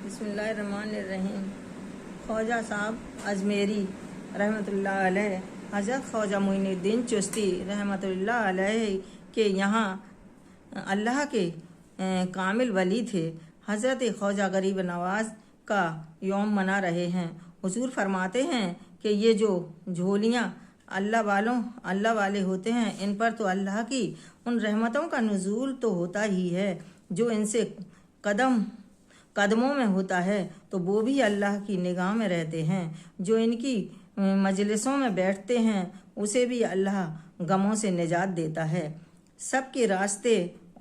बिस्मिल्लाहिर्रहमानिर्रहीम। ख्वाजा साहब अजमेरी रहमतुल्लाह अलैह, हज़रत ख्वाजा मोइनुद्दीन चिश्ती रहमतुल्लाह अलैह के यहाँ अल्लाह के कामिल वली थे। हज़रत ख्वाजा गरीब नवाज का यौम मना रहे हैं। हुजूर फरमाते हैं कि ये जो झोलियाँ अल्लाह वाले होते हैं, इन पर तो अल्लाह की उन रहमतों का नुज़ूल तो होता ही है जो इनसे कदमों में होता है, तो वो भी अल्लाह की निगाह में रहते हैं। जो इनकी मजलिसों में बैठते हैं उसे भी अल्लाह गमों से निजात देता है। सबके रास्ते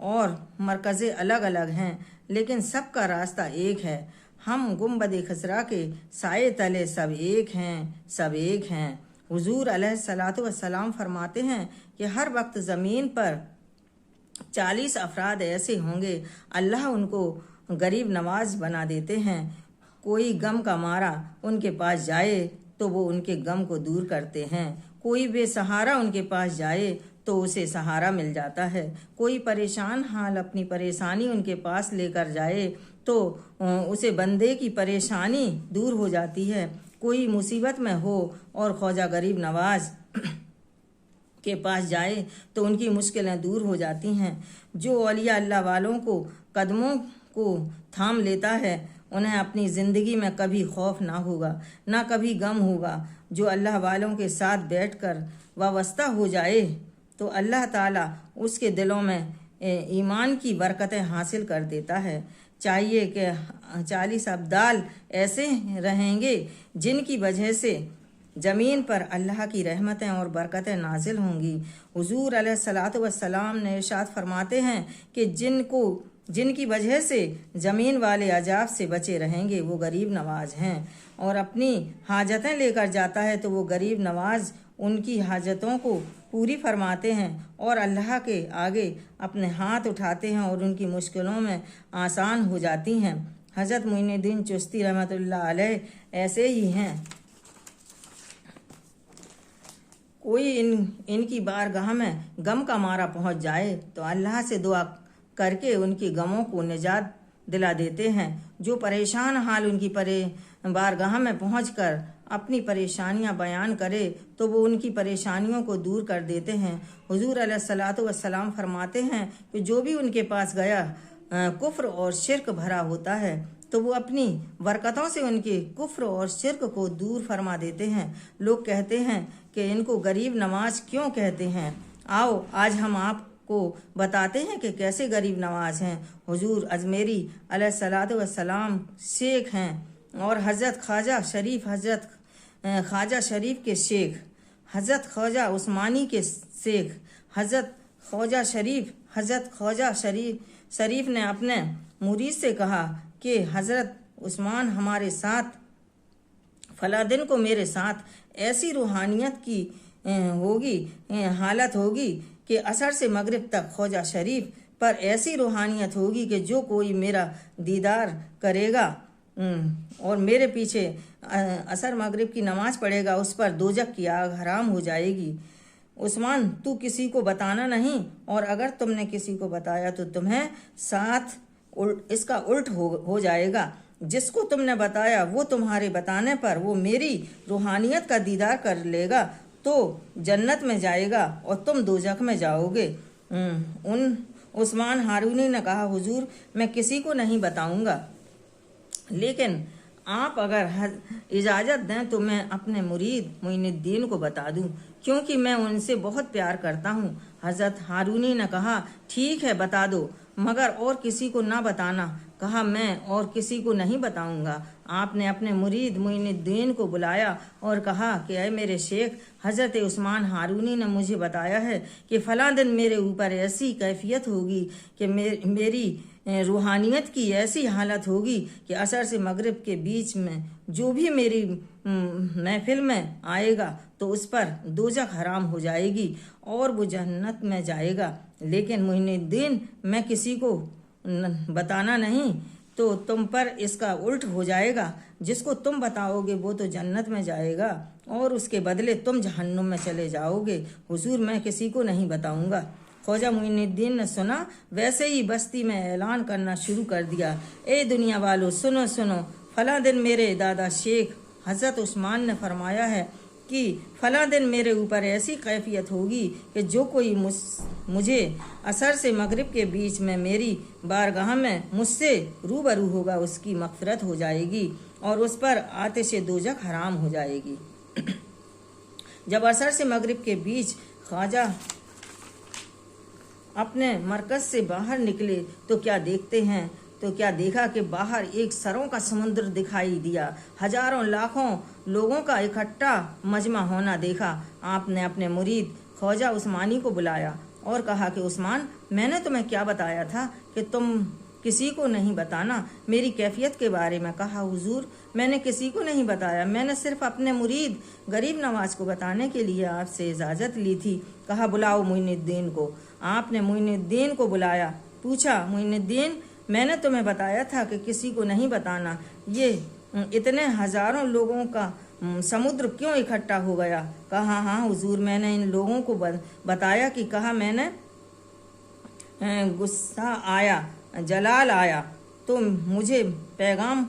और मरकज़े अलग अलग हैं, लेकिन सबका रास्ता एक है। हम गुंबद खसरा के साए तले सब एक हैं। हुजूर अलैहिस्सलातु वस्सलाम फरमाते हैं कि हर वक्त ज़मीन पर 40 अफराद ऐसे होंगे, अल्लाह उनको गरीब नवाज बना देते हैं। कोई गम का मारा उनके पास जाए तो वो उनके गम को दूर करते हैं। कोई बेसहारा उनके पास जाए तो उसे सहारा मिल जाता है। कोई परेशान हाल अपनी परेशानी उनके पास लेकर जाए तो उसे बंदे की परेशानी दूर हो जाती है। कोई मुसीबत में हो और ख्वाजा गरीब नवाज के पास जाए तो उनकी मुश्किलें दूर हो जाती हैं। जो औलिया अल्लाह वालों को कदमों को थाम लेता है, उन्हें अपनी ज़िंदगी में कभी खौफ ना होगा, ना कभी गम होगा। जो अल्लाह वालों के साथ बैठकर वाबस्ता हो जाए तो अल्लाह ताला उसके दिलों में ईमान की बरकतें हासिल कर देता है। चाहिए कि 40 अब्दाल ऐसे रहेंगे जिनकी वजह से ज़मीन पर अल्लाह की रहमतें और बरकतें नाजिल होंगी। हुजूर अलैहिस्सलातु वस्सलाम ने इरशाद फरमाते हैं कि जिनकी वजह से ज़मीन वाले अजाब से बचे रहेंगे वो गरीब नवाज हैं। और अपनी हाजतें लेकर जाता है तो वो गरीब नवाज उनकी हाजतों को पूरी फरमाते हैं और अल्लाह के आगे अपने हाथ उठाते हैं और उनकी मुश्किलों में आसान हो जाती हैं। हज़रत मोइनुद्दीन चिश्ती रहमतुल्लाह अलैह ऐसे ही हैं। कोई इनकी बारगाह में गम का मारा पहुंच जाए तो अल्लाह से दुआ करके उनकी गमों को निजात दिला देते हैं। जो परेशान हाल उनकी बारगाह में पहुंचकर अपनी परेशानियां बयान करे तो वो उनकी परेशानियों को दूर कर देते हैं। हुजूर अलैहिस्सलातु वस्सलाम फरमाते हैं कि जो भी उनके पास गया कुफ्र और शिर्क भरा होता है तो वो अपनी बरकतों से उनके कुफ्र और शिर्क को दूर फरमा देते हैं। लोग कहते हैं कि इनको गरीब नवाज क्यों कहते हैं। आओ आज हम आपको बताते हैं कि कैसे गरीब नवाज हैं। हुजूर अजमेरी अलैहिस्सलातु वस्सलाम शेख हैं और हज़रत ख्वाजा शरीफ के शेख, हज़रत ख्वाजा उस्मानी के शेख, हज़रत ख्वाजा शरीफ ने अपने मुरीद से कहा कि हज़रत उस्मान हमारे साथ फला दिन को मेरे साथ ऐसी रूहानियत की हालत होगी कि असर से मगरिब तक ख्वाजा शरीफ पर ऐसी रूहानियत होगी कि जो कोई मेरा दीदार करेगा और मेरे पीछे असर मगरिब की नमाज पढ़ेगा उस पर दोजख की आग हराम हो जाएगी। उस्मान, तू किसी को बताना नहीं, और अगर तुमने किसी को बताया तो तुम्हें साथ इसका उल्ट हो जाएगा। जिसको तुमने बताया वो तुम्हारे बताने पर वो मेरी रूहानियत का दीदार कर लेगा तो जन्नत में जाएगा और तुम दोजख में जाओगे। उस्मान हारूनी ने कहा, हुजूर मैं किसी को नहीं बताऊंगा, लेकिन आप अगर इजाज़त दें तो मैं अपने मुरीद मोइनुद्दीन को बता दूं, क्योंकि मैं उनसे बहुत प्यार करता हूं। हज़रत हारूनी ने कहा, ठीक है बता दो, मगर और किसी को ना बताना। कहा, मैं और किसी को नहीं बताऊंगा। आपने अपने मुरीद मोइनुद्दीन को बुलाया और कहा कि ऐ मेरे शेख, हज़रत उस्मान हारूनी ने मुझे बताया है कि फ़लाँ दिन मेरे ऊपर ऐसी कैफियत होगी कि मेरी रूहानियत की ऐसी हालत होगी कि असर से मगरिब के बीच में जो भी मेरी महफिल में आएगा तो उस पर दोजख हराम हो जाएगी और वो जन्नत में जाएगा। लेकिन मोइनुद्दीन, मैं किसी को बताना नहीं तो तुम पर इसका उल्ट हो जाएगा। जिसको तुम बताओगे वो तो जन्नत में जाएगा और उसके बदले तुम जहन्नुम में चले जाओगे। हुजूर मैं किसी को नहीं बताऊंगा। ख्वाजा मुइनुद्दीन ने सुना, वैसे ही बस्ती में ऐलान करना शुरू कर दिया, ए दुनिया वालों सुनो सुनो, फला दिन मेरे दादा शेख हज़रत उस्मान ने फरमाया है कि फला दिन मेरे ऊपर ऐसी कैफियत होगी कि जो कोई मुझे असर से मगरिब के बीच में मेरी बारगाह में मुझसे रूबरू होगा उसकी मग़फ़िरत हो जाएगी और उस पर आतिश दोज़ख हराम हो जाएगी। जब असर से मगरिब के बीच ख्वाजा अपने मरकज़ से बाहर निकले तो क्या देखा कि बाहर एक सरों का समुद्र दिखाई दिया। हजारों लाखों लोगों का इकट्ठा मजमा होना देखा। आपने अपने मुरीद ख्वाजा उस्मानी को बुलाया और कहा कि उस्मान, मैंने तुम्हें क्या बताया था कि तुम किसी को नहीं बताना मेरी कैफियत के बारे में। कहा, हुजूर, मैंने किसी को नहीं बताया, मैंने सिर्फ अपने मुरीद गरीब नवाज को बताने के लिए आपसे इजाज़त ली थी। कहा, बुलाओ मुइनुद्दीन को। आपने मुइनुद्दीन को बुलाया। पूछा, मुइनुद्दीन, मैंने तुम्हें बताया था कि किसी को नहीं बताना, ये इतने हजारों लोगों का समुद्र क्यों इकट्ठा हो गया? कहा, हाँ हुजूर, मैंने इन लोगों को बताया कि कहा मैंने गुस्सा आया, जलाल आया तो मुझे पैगाम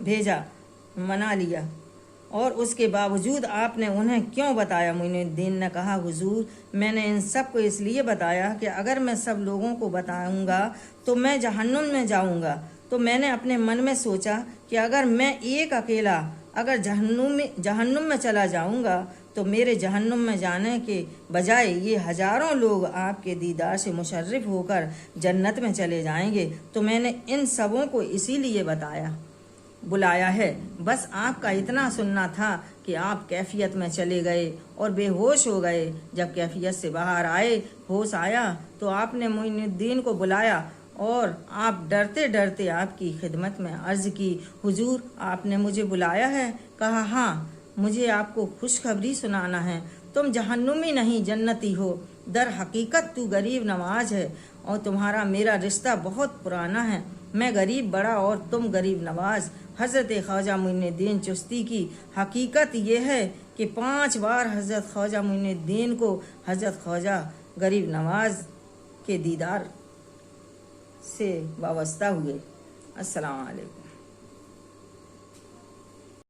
भेजा, मना लिया, और उसके बावजूद आपने उन्हें क्यों बताया? मुइनुद्दीन ने कहा, हुजूर, मैंने इन सब को इसलिए बताया कि अगर मैं सब लोगों को बताऊंगा तो मैं जहन्नुम में जाऊंगा। तो मैंने अपने मन में सोचा कि अगर मैं एक अकेला अगर जहन्नुम में चला जाऊंगा तो मेरे जहन्नुम में जाने के बजाय ये हजारों लोग आपके दीदार से मुशर्रिफ होकर जन्नत में चले जाएंगे। तो मैंने इन सबों को इसीलिए बुलाया है। बस आपका इतना सुनना था कि आप कैफियत में चले गए और बेहोश हो गए। जब कैफियत से बाहर आए, होश आया तो आपने मुइनुद्दीन को बुलाया और आप डरते डरते आपकी खिदमत में अर्ज़ की, हुजूर, आपने मुझे बुलाया है? कहा, हाँ, मुझे आपको खुशखबरी सुनाना है। तुम जहन्नुमी नहीं, जन्नती हो। दर हकीकत तू गरीब नवाज है और तुम्हारा मेरा रिश्ता बहुत पुराना है। मैं गरीब बड़ा और तुम गरीब नवाज। हज़रत ख्वाजा मुइनुद्दीन चिश्ती की हकीकत यह है कि 5 बार हज़रत ख्वाजा मुइनुद्दीन को हज़रत ख्वाजा गरीब नवाज के दीदार से वाबस्ता हुए। अस्सलाम वालेकुम।